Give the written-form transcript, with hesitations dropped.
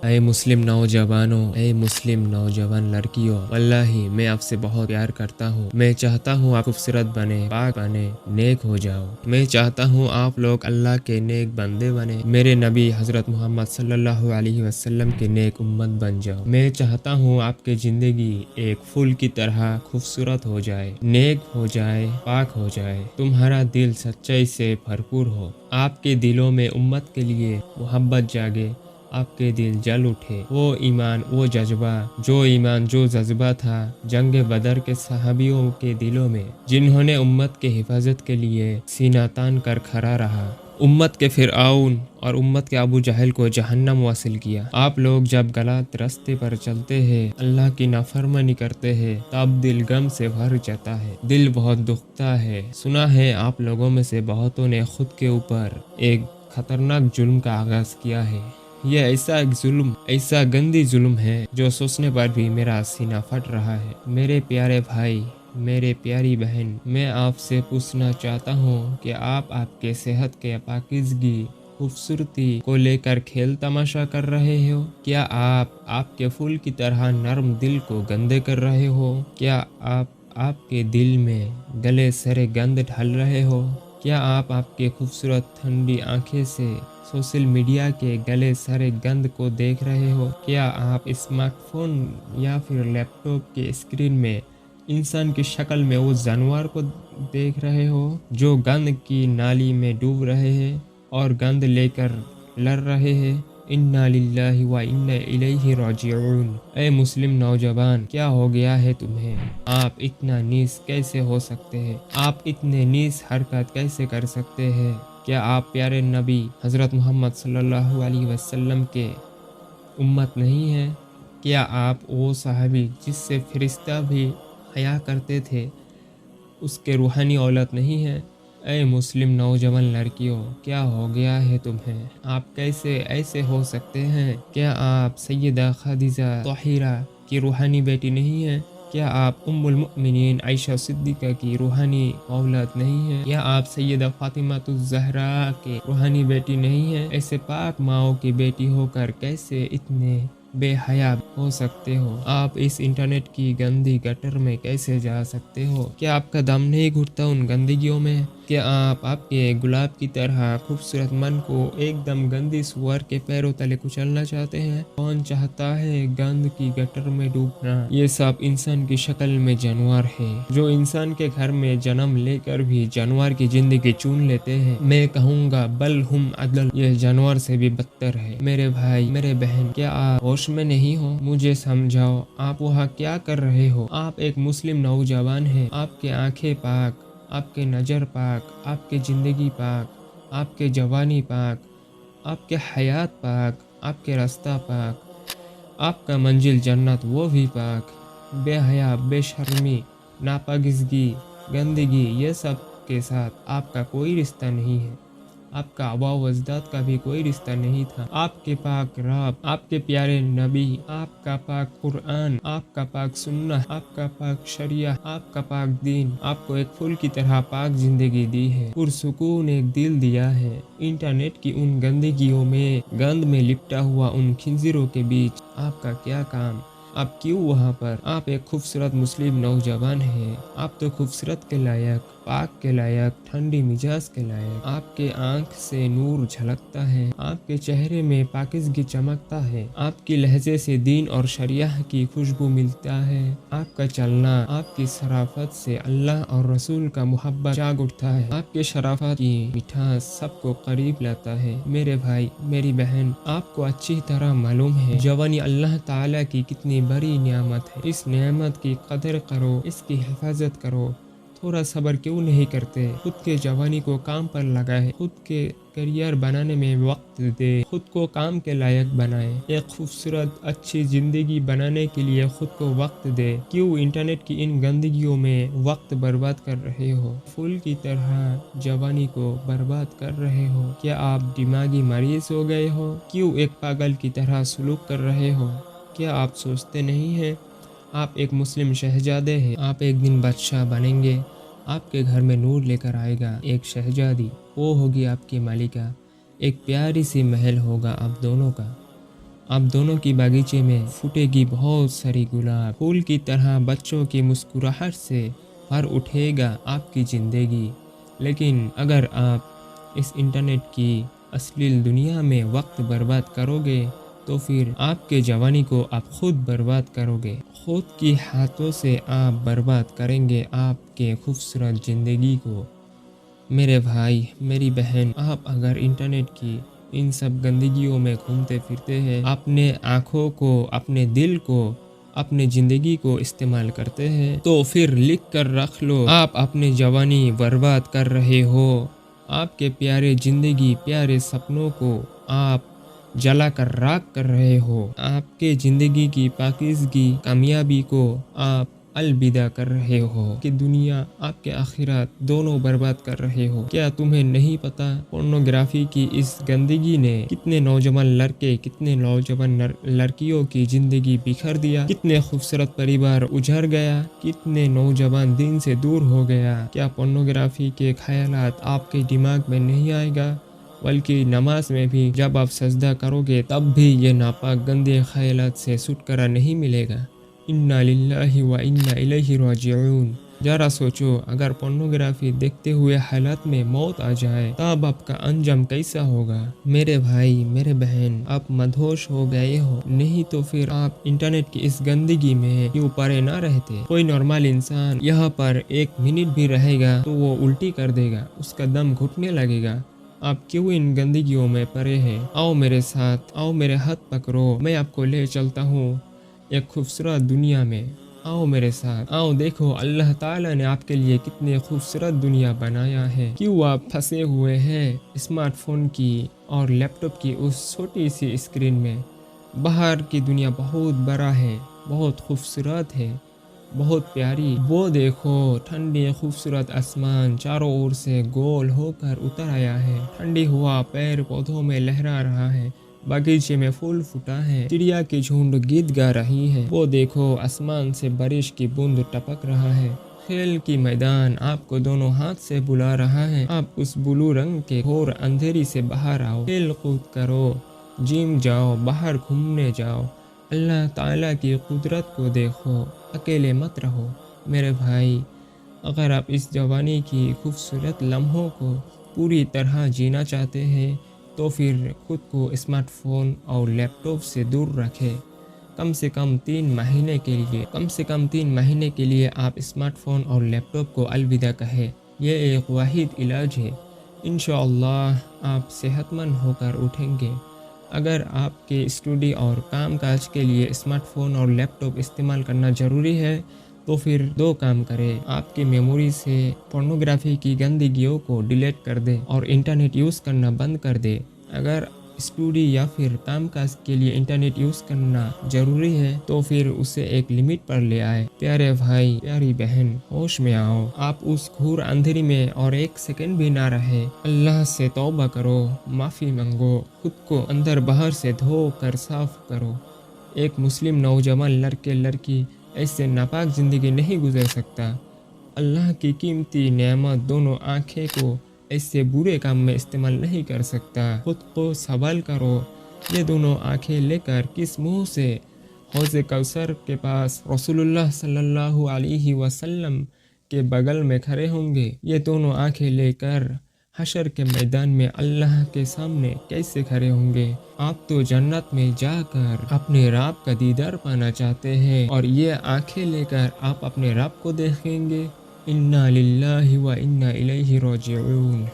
اے مسلم نوجوانوں، اے مسلم نوجوان لڑکیوں، واللہ میں آپ سے بہت پیار کرتا ہوں۔ میں چاہتا ہوں آپ خوبصورت بنے، پاک بنے، نیک ہو جاؤ۔ میں چاہتا ہوں آپ لوگ اللہ کے نیک بندے بنے، میرے نبی حضرت محمد صلی اللہ علیہ وسلم کے نیک امت بن جاؤ۔ میں چاہتا ہوں آپ کی زندگی ایک پھول کی طرح خوبصورت ہو جائے، نیک ہو جائے، پاک ہو جائے، تمہارا دل سچائی سے بھرپور ہو، آپ کے دلوں میں امت کے لیے محبت جاگے، آپ کے دل جل اٹھے، وہ ایمان، وہ جذبہ تھا جنگ بدر کے صحابیوں کے دلوں میں، جنہوں نے امت کے حفاظت کے لیے سینہ تان کر کھڑا رہا، امت کے فرعون اور امت کے ابو جہل کو جہنم واصل کیا۔ آپ لوگ جب غلط راستے پر چلتے ہیں، اللہ کی نافرمانی کرتے ہیں، تب دل غم سے بھر جاتا ہے، دل بہت دکھتا ہے۔ سنا ہے آپ لوگوں میں سے بہتوں نے خود کے اوپر ایک خطرناک جرم کا آغاز کیا ہے۔ یہ ایسا گندی ظلم ہے جو سوچنے پر بھی میرا سینہ پھٹ رہا ہے۔ میرے پیارے بھائی، میرے پیاری بہن، میں آپ سے پوچھنا چاہتا ہوں کہ آپ کے صحت کے پاکیزگی، خوبصورتی کو لے کر کھیل تماشا کر رہے ہو؟ کیا آپ کے پھول کی طرح نرم دل کو گندے کر رہے ہو؟ کیا آپ کے دل میں گلے سرے گند ڈال رہے ہو؟ کیا آپ کے خوبصورت ٹھنڈی آنکھیں سے سوشل میڈیا کے گلے سارے گند کو دیکھ رہے ہو؟ کیا آپ اسمارٹ فون یا پھر لیپ ٹاپ کے اسکرین میں انسان کی شکل میں اس جانور کو دیکھ رہے ہو جو گند کی نالی میں ڈوب رہے ہیں اور گند لے کر لڑ رہے ہیں؟ انا للہ و انا الیہ راجعون۔ اے مسلم نوجوان، کیا ہو گیا ہے تمہیں؟ آپ اتنا نیز کیسے ہو سکتے ہیں؟ آپ اتنے نیز حرکت کیسے کر سکتے ہیں؟ کیا آپ پیارے نبی حضرت محمد صلی اللہ علیہ وسلم کے امت نہیں ہیں؟ کیا آپ وہ صحابی جس سے فرشتہ بھی حیا کرتے تھے اس کے روحانی اولاد نہیں ہیں؟ اے مسلم نوجوان لڑکیوں، کیا ہو گیا ہے تمہیں؟ آپ کیسے ایسے ہو سکتے ہیں؟ کیا آپ سیدہ خدیجہ طاہرہ کی روحانی بیٹی نہیں ہیں؟ کیا آپ ام المؤمنین عائشہ صدیقہ کی روحانی اولاد نہیں ہیں؟ کیا آپ سیدہ فاطمہ الزہرا کی روحانی بیٹی نہیں ہیں؟ ایسے پاک ماؤں کی بیٹی ہو کر کیسے اتنے بے حیا ہو سکتے ہو؟ آپ اس انٹرنیٹ کی گندی گٹر میں کیسے جا سکتے ہو؟ کیا آپ کا دم نہیں گھٹتا ان گندگیوں میں؟ کیا آپ کے گلاب کی طرح خوبصورت من کو ایک دم گندی سور کے پیروں تلے کچلنا چاہتے ہیں؟ کون چاہتا ہے گند کی گٹر میں ڈوبنا؟ یہ سب انسان کی شکل میں جانور ہے جو انسان کے گھر میں جنم لے کر بھی جانور کی زندگی چون لیتے ہیں۔ میں کہوں گا بل ہم عدل، یہ جانور سے بھی بدتر ہے۔ میرے بھائی، میرے بہن، کیا آپ ہوش میں نہیں ہو؟ مجھے سمجھاؤ، آپ وہاں کیا کر رہے ہو؟ آپ ایک مسلم نوجوان ہیں، آپ کے آنکھیں پاک، آپ کے نظر پاک، آپ کی زندگی پاک، آپ کے جوانی پاک، آپ کے حیات پاک، آپ کے راستہ پاک، آپ کا منزل جنت وہ بھی پاک۔ بے حیا، بے شرمی، ناپاکیزگی، گندگی، یہ سب کے ساتھ آپ کا کوئی رشتہ نہیں ہے۔ آپ کا آباء و اجداد کا بھی کوئی رشتہ نہیں تھا۔ آپ کے پاک رب، آپ کے پیارے نبی، آپ کا پاک قرآن، آپ کا پاک سنت، آپ کا پاک شریعہ، آپ کا پاک دین آپ کو ایک پھول کی طرح پاک زندگی دی ہے، پرسکون ایک دل دیا ہے۔ انٹرنیٹ کی ان گندگیوں میں، گند میں لپٹا ہوا ان خنزیروں کے بیچ آپ کا کیا کام؟ آپ کیوں وہاں پر؟ آپ ایک خوبصورت مسلم نوجوان ہیں، آپ تو خوبصورت کے لائق، پاک کے لائق، ٹھنڈی مزاج کے لائق۔ آپ کے آنکھ سے نور جھلکتا ہے، آپ کے چہرے میں پاکیزگی چمکتا ہے، آپ کی لہجے سے دین اور شریعہ کی خوشبو ملتا ہے، آپ کا چلنا، آپ کی شرافت سے اللہ اور رسول کا محبت جاگ اٹھتا ہے، آپ کے شرافت کی مٹھاس سب کو قریب لاتا ہے۔ میرے بھائی، میری بہن، آپ کو اچھی طرح معلوم ہے جوانی اللہ تعالیٰ کی کتنی بڑی نعمت ہے۔ اس نعمت کی قدر کرو، اس کی حفاظت کرو۔ تھوڑا صبر کیوں نہیں کرتے؟ خود کے جوانی کو کام پر لگائے، خود کے کیریئر بنانے میں وقت دے، خود کو کام کے لائق بنائے، ایک خوبصورت اچھی زندگی بنانے کے لیے خود کو وقت دے۔ کیوں انٹرنیٹ کی ان گندگیوں میں وقت برباد کر رہے ہو؟ پھول کی طرح جوانی کو برباد کر رہے ہو۔ کیا آپ دماغی مریض ہو گئے ہو؟ کیوں ایک پاگل کی طرح سلوک کر رہے ہو؟ کیا آپ سوچتے نہیں ہیں آپ ایک مسلم شہزادے ہیں، آپ ایک دن بادشاہ بنیں گے، آپ کے گھر میں نور لے کر آئے گا ایک شہزادی، وہ ہوگی آپ کی مالکہ، ایک پیاری سی محل ہوگا آپ دونوں کا، آپ دونوں کی باغیچے میں پھوٹے گی بہت ساری گلاب، پھول کی طرح بچوں کی مسکراہٹ سے بھر اٹھے گا آپ کی زندگی۔ لیکن اگر آپ اس انٹرنیٹ کی اصلیل دنیا میں وقت برباد کرو گے تو پھر آپ کے جوانی کو آپ خود برباد کرو گے، خود کی ہاتھوں سے آپ برباد کریں گے آپ کے خوبصورت زندگی کو۔ میرے بھائی، میری بہن، آپ اگر انٹرنیٹ کی ان سب گندگیوں میں گھومتے پھرتے ہیں، اپنے آنکھوں کو، اپنے دل کو، اپنے زندگی کو استعمال کرتے ہیں، تو پھر لکھ کر رکھ لو، آپ اپنی جوانی برباد کر رہے ہو، آپ کے پیارے زندگی، پیارے سپنوں کو آپ جلا کر راکھ کر رہے ہو، آپ کے زندگی کی پاکیزگی، کامیابی کو آپ الوداع کر رہے ہو، کہ دنیا آپ کے آخرات دونوں برباد کر رہے ہو۔ کیا تمہیں نہیں پتا پورنوگرافی کی اس گندگی نے کتنے نوجوان لڑکے، کتنے نوجوان لڑکیوں کی زندگی بکھر دیا، کتنے خوبصورت پریوار اجڑ گیا، کتنے نوجوان دین سے دور ہو گیا؟ کیا پورنوگرافی کے خیالات آپ کے دماغ میں نہیں آئے گا؟ بلکہ نماز میں بھی جب آپ سجدہ کرو گے تب بھی یہ ناپاک گندے خیالات سے چھٹکارا نہیں ملے گا۔ انا للہ و انا الیہ راجعون۔ ذرا سوچو، اگر پورنوگرافی دیکھتے ہوئے حالات میں موت آ جائے تب آپ کا انجام کیسا ہوگا؟ میرے بھائی، میرے بہن، آپ مدہوش ہو گئے ہو، نہیں تو پھر آپ انٹرنیٹ کی اس گندگی میں کیوں پڑے نہ رہتے؟ کوئی نارمل انسان یہاں پر ایک منٹ بھی رہے گا تو وہ الٹی کر دے گا، اس کا دم گھٹنے لگے گا۔ آپ کیوں ان گندگیوں میں پڑے ہیں؟ آؤ میرے ساتھ، آؤ میرے ہاتھ پکڑو، میں آپ کو لے چلتا ہوں ایک خوبصورت دنیا میں۔ آؤ میرے ساتھ، آؤ دیکھو اللہ تعالیٰ نے آپ کے لیے کتنے خوبصورت دنیا بنایا ہے۔ کیوں آپ پھنسے ہوئے ہیں اسمارٹ فون کی اور لیپ ٹاپ کی اس چھوٹی سی اسکرین میں؟ باہر کی دنیا بہت بڑا ہے، بہت خوبصورت ہے، بہت پیاری۔ وہ دیکھو، ٹھنڈی خوبصورت آسمان چاروں اور سے گول ہو کر اتر آیا ہے، ٹھنڈی ہوا پیڑ پودوں میں لہرا رہا ہے، باغیچے میں پھول پھوٹا ہے، چڑیا کی جھنڈ گیت گا رہی ہے۔ وہ دیکھو، آسمان سے بارش کی بوند ٹپک رہا ہے، کھیل کی میدان آپ کو دونوں ہاتھ سے بلا رہا ہے، آپ اس بلو رنگ کے گھور اندھیری سے باہر آؤ، کھیل کود کرو، جم جاؤ، باہر گھومنے جاؤ، اللہ تعالیٰ کی قدرت کو دیکھو، اکیلے مت رہو۔ میرے بھائی، اگر آپ اس جوانی کی خوبصورت لمحوں کو پوری طرح جینا چاہتے ہیں تو پھر خود کو اسمارٹ فون اور لیپ ٹاپ سے دور رکھیں۔ کم سے کم 3 مہینے کے لیے آپ اسمارٹ فون اور لیپ ٹاپ کو الوداع کہیں۔ یہ ایک واحد علاج ہے، انشاءاللہ آپ صحت مند ہو کر اٹھیں گے۔ اگر آپ کے اسٹڈی اور کام کاج کے لیے اسمارٹ فون اور لیپ ٹاپ استعمال کرنا ضروری ہے تو پھر 2 کام کریں، آپ کی میموری سے پورنوگرافی کی گندگیوں کو ڈیلیٹ کر دیں اور انٹرنیٹ یوز کرنا بند کر دیں۔ اگر اسٹڈی یا پھر کام کاج کے لیے انٹرنیٹ یوز کرنا ضروری ہے تو پھر اسے ایک لمٹ پر لے آئے۔ پیارے بھائی، پیاری بہن، ہوش میں آؤ، آپ اس گھور اندھیری میں اور ایک سیکنڈ بھی نہ رہے۔ اللہ سے توبہ کرو، معافی مانگو، خود کو اندر باہر سے دھو کر صاف کرو۔ ایک مسلم نوجوان لڑکی ایسے ناپاک زندگی نہیں گزر سکتا۔ اللہ کی قیمتی نعمت دونوں آنکھیں کو ایسے برے کام میں استعمال نہیں کر سکتا۔ خود کو سنبھال کرو۔ یہ دونوں آنکھیں لے کر کس منہ سے حوض کوثر کے پاس رسول اللہ صلی اللہ علیہ وسلم کے بغل میں کھڑے ہوں گے؟ یہ دونوں آنکھیں لے کر حشر کے میدان میں اللہ کے سامنے کیسے کھڑے ہوں گے؟ آپ تو جنت میں جا کر اپنے رب کا دیدار پانا چاہتے ہیں اور یہ آنکھیں لے کر آپ اپنے رب کو دیکھیں گے۔ انا للہ و انا الیہ راجعون۔